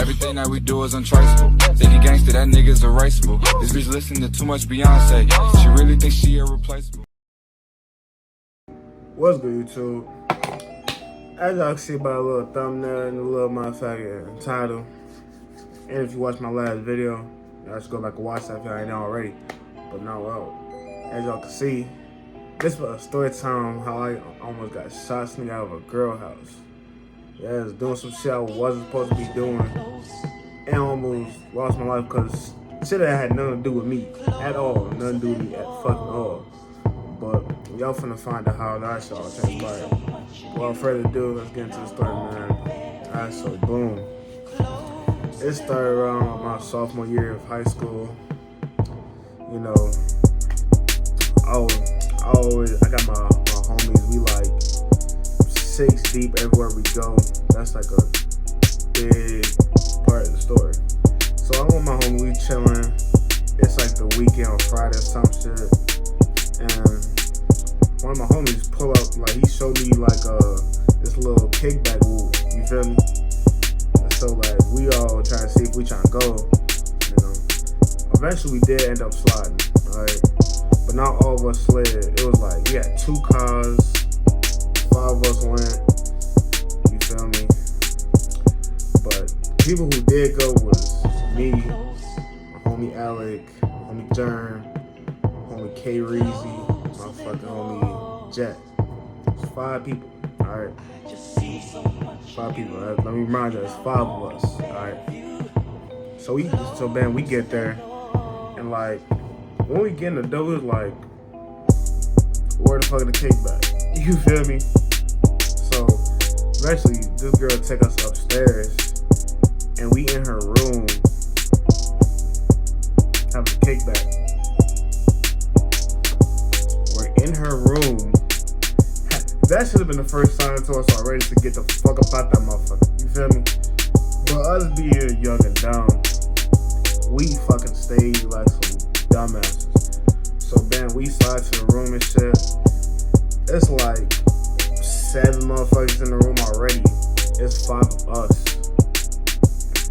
Everything that we do is untraceable. Think he gangster, that nigga's erasable. This bitch listening to too much Beyonce. She really thinks she irreplaceable. What's good, YouTube? As y'all can see by a little thumbnail and a little motherfucking title, and if you watched my last video, y'all should go back and watch that if y'all ain't already. But no, well, as y'all can see, this was a story time how I almost got shot sneaking out of a girl house. Yeah, I was doing some shit I wasn't supposed to be doing, and almost lost my life because shit that had nothing to do with me at all, nothing to do with me at fucking all. But y'all finna find out how that shit all transpired. Without further ado, let's get into the story, man. Alright, so boom. It started around my sophomore year of high school. You know, I got my homies, we like 6 deep everywhere we go. That's like a big part of the story. So I'm with my homie, we chilling. It's like the weekend on Friday or some shit. And one of my homies pull up, like he showed me like this little kickback whoop, you feel me? And so like we all trying to see if we trying to go, you know. Eventually we did end up sliding, alright? But not all of us slid. It was like we had 2 cars, 5 of us went, you feel me? But people who did go was me, my homie Alec, homie Jern, homie K Reezy, my fucking homie Jet. It's 5 people, alright? 5 people, right? Let me remind you, it's 5 of us, alright? So we get there, and like, when we get in the door, it's like, where the fuck is the kickback? You feel me? So, eventually, this girl take us upstairs, and we in her room, having a kickback. In her room. That should have been the first sign to us already to get the fuck up out that motherfucker. You feel me? But us being young and dumb, we fucking stayed like some dumbasses. So then we slide to the room and shit. It's like 7 motherfuckers in the room already. It's 5 of us.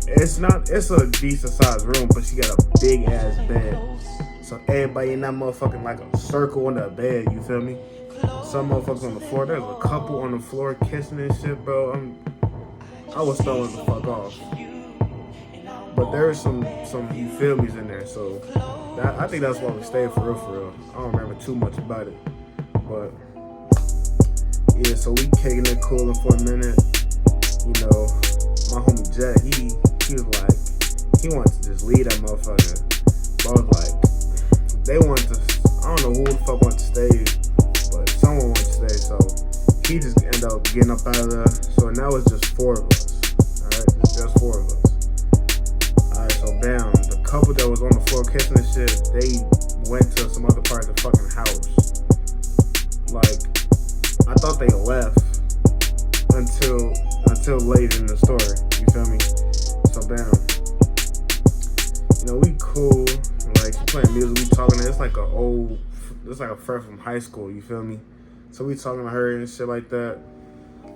It's a decent sized room, but she got a big ass bed. So everybody in that motherfucking like a circle on the bed, you feel me? Some motherfuckers on the floor. There's a couple on the floor kissing and shit, bro. I was throwing the fuck off. But there's some you feel me's in there, so I think that's why we stayed for real. I don't remember too much about it. But yeah, so we kicking it cooling for a minute. You know, my homie Jet, he was like, he wanted to just leave that motherfucker. But I was like, they wanted to, I don't know who the fuck wanted to stay, but someone wanted to stay, so he just ended up getting up out of there. So now it's just 4 of us, alright? It's just 4 of us. Alright, so bam, the couple that was on the floor kissing and shit, they went to some other part of the fucking house. Like, I thought they left until late in the story, you feel me? So bam, you know, we cool. Like, she playing music, we talking to, it's like a friend from high school, you feel me? So we talking to her and shit like that.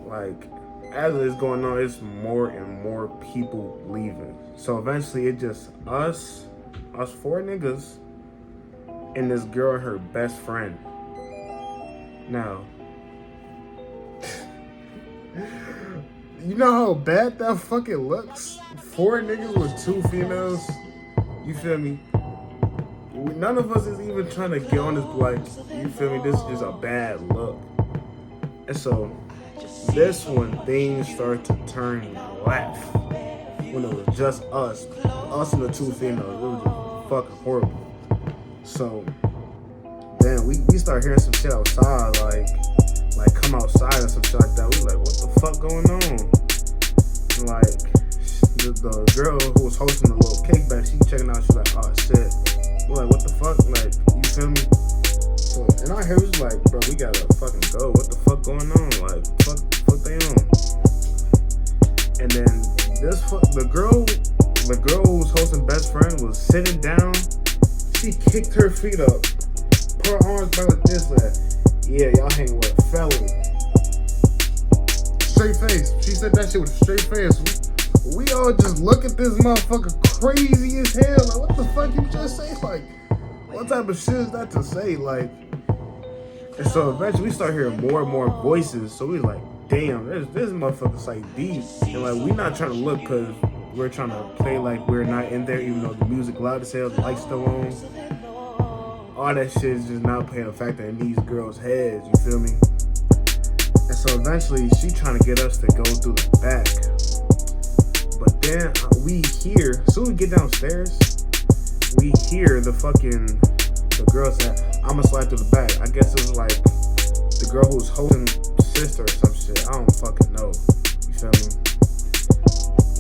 Like, as it is going on, it's more and more people leaving. So eventually it just us 4 niggas, and this girl and her best friend. Now, you know how bad that fucking looks? 4 niggas with 2 females, you feel me? None of us is even trying to get on this, like, you feel me? This is just a bad look. And so, this when things started to turn left. When it was just us and the 2 females. It was just fucking horrible. So, then we started hearing some shit outside, like come outside or some shit like that. We was like, what the fuck going on? And like, the girl who was hosting the little kickback, she checking out, she's like, oh shit. We're like, what the fuck? Like, you feel me? So, and I hear it was like, bro, we gotta fucking go. What the fuck going on? Like, fuck they on? And then the girl who was hosting best friend was sitting down. She kicked her feet up, put her arms back like this, like, yeah, y'all hanging with a felon. Straight face. She said that shit with a straight face. we all just look at this motherfucker crazy as hell. Like, what the fuck you just say? Like, what type of shit is that to say? Like, and so eventually we start hearing more and more voices. So we like, damn, this motherfucker's like deep. And like, we not trying to look because we're trying to play like we're not in there, even though the music loud as hell, the lights still on. All that shit is just not playing a factor in these girls' heads, you feel me? And so eventually she trying to get us to go through the back. But then we hear, as soon as we get downstairs, we hear the girl say, I'ma slide through the back. I guess it was like the girl who was holding sister or some shit. I don't fucking know. You feel me?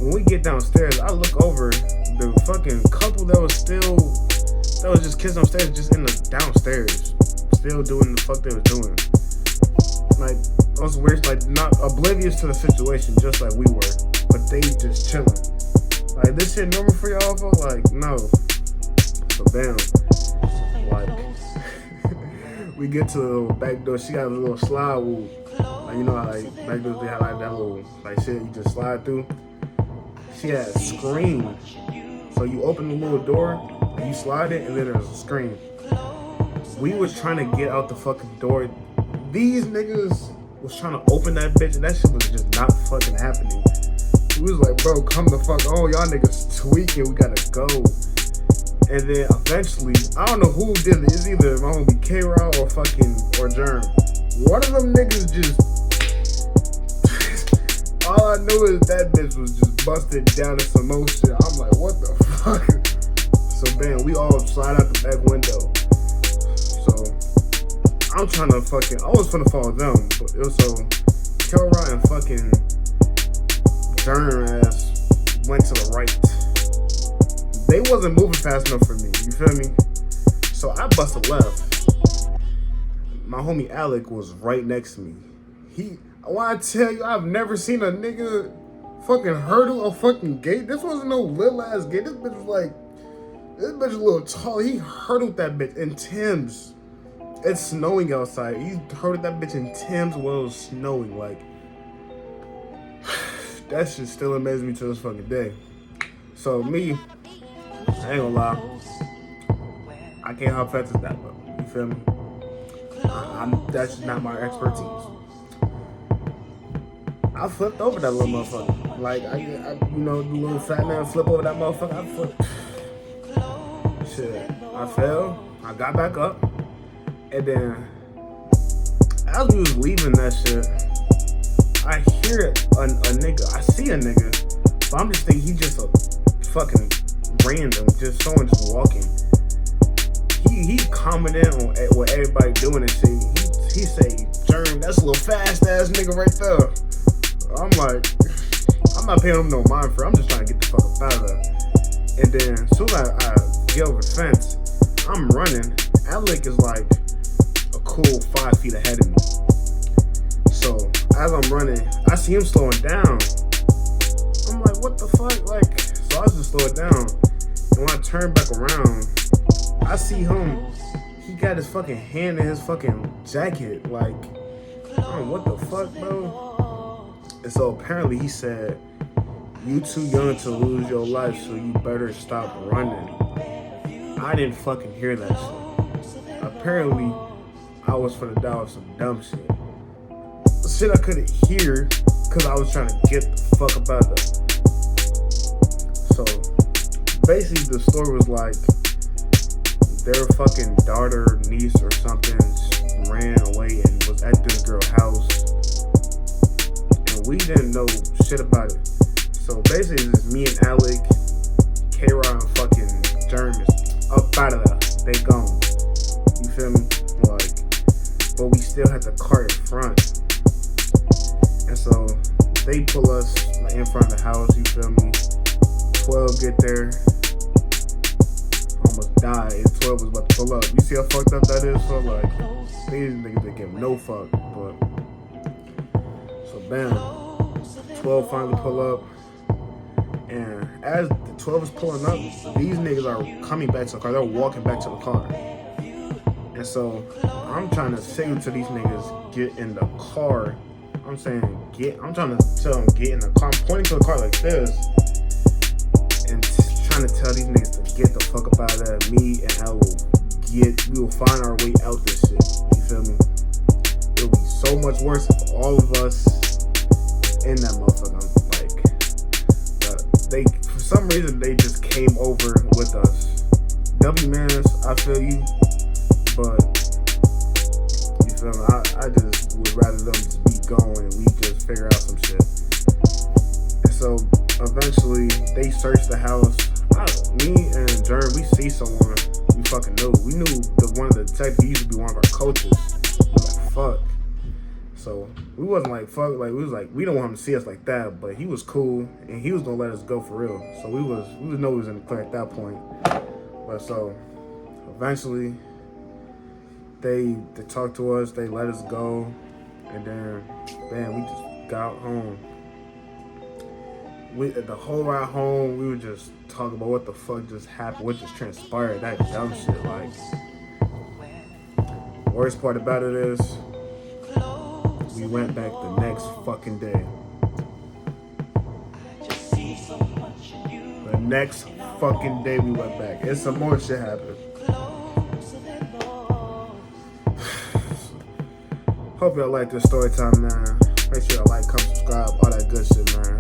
When we get downstairs, I look over, the fucking couple that was just kissing upstairs, just in the downstairs, still doing the fuck they was doing. Like, those weird, like, not oblivious to the situation, just like we were, but they just chilling. Like, this shit normal for y'all, bro? Like, no. So bam, like, we get to the little back door. She got a little slide woo. Like, you know how like back doors they have like that little like shit you just slide through. She had a screen. So you open the little door, and you slide it, and then there's a screen. We was trying to get out the fucking door. These niggas was trying to open that bitch, and that shit was just not fucking happening. We was like, bro, come the fuck on. Y'all niggas tweaking. We gotta go. And then eventually, I don't know who did it. It's either my homie K-Raw or Germ. One of them niggas just... all I knew is that bitch was just busted down in some more shit. I'm like, what the fuck? So bam, we all slide out the back window. So I'm trying to fucking... I was finna follow them. But it was so... K-Raw and fucking Germ ass went to the right. They wasn't moving fast enough for me, you feel me? So I busted left. My homie Alec was right next to me. When I tell you, I've never seen a nigga fucking hurdle a fucking gate. This wasn't no little ass gate. This bitch was a little tall. He hurdled that bitch in Tim's. It's snowing outside. He hurdled that bitch in Tim's while it was snowing. Like, that shit still amazes me to this fucking day. So me, I ain't gonna lie, I can't hop fast as that, bro. You feel me? That's just not my expertise. I flipped over that little motherfucker. Like, I you know, the little fat man flip over that motherfucker. I flipped. Shit, I fell. I got back up, and then as we was leaving that shit, I hear a nigga. I see a nigga, but I'm just thinking he just a fucking random, just someone just walking. He commented on what everybody doing and shit. He say, Germ, that's a little fast ass nigga right there. I'm like, I'm not paying him no mind for it. I'm just trying to get the fuck up out of there. And then as soon as I get over the fence, I'm running. Alec is like a cool 5 feet ahead of me. So as I'm running, I see him slowing down. I'm like, what the fuck? Like, so I just slow it down. And when I turn back around, I see him. He got his fucking hand in his fucking jacket. Like, oh, what the fuck, bro? And so apparently he said, you too young to lose your life, so you better stop running. I didn't fucking hear that shit. Apparently, I was finna die with some dumb shit. Shit I couldn't hear because I was trying to get the fuck up out of there. So basically the story was like, their fucking daughter, niece or something ran away and was at this girl's house. And we didn't know shit about it. So basically it's me and Alec, K-Raw and fucking Germ is up out of there. They gone. You feel me? Like, but we still had the car in front. And so they pull us in front of the house, you feel me? 12 get there. Almost died. And 12 was about to pull up. You see how fucked up that is? So like, these niggas didn't give no fuck. But so bam, 12 finally pull up. And as the 12 is pulling up, these niggas are coming back to the car. They're walking back to the car. And so I'm trying to signal to these niggas, get in the car. I'm saying, I'm trying to tell them, get in the car. I'm pointing to the car like this. trying to tell these niggas to get the fuck up out of there. Me and Al we will find our way out this shit. You feel me? It'll be so much worse if all of us in that motherfucker. Like, they for some reason they just came over with us. W-Mans, I feel you, but you feel me? I just would rather them just be gone and we just figure out some shit. And so eventually they searched the house. Me and Jern, we see someone we fucking knew. We knew one of the detectives used to be one of our coaches. We was like, fuck. So we wasn't like, fuck, like, we was like, we don't want him to see us like that, but he was cool, and he was gonna let us go for real. So we know he was in the clear at that point. But so, eventually, they talked to us, they let us go, and then, man, we just got home. The whole ride home, we would just talk about what the fuck just happened, what just transpired, that dumb shit. Like, worst part about it is, we went back the next fucking day. The next fucking day we went back. And some more shit happened. Hope y'all like this story time, man. Make sure y'all like, comment, subscribe, all that good shit, man.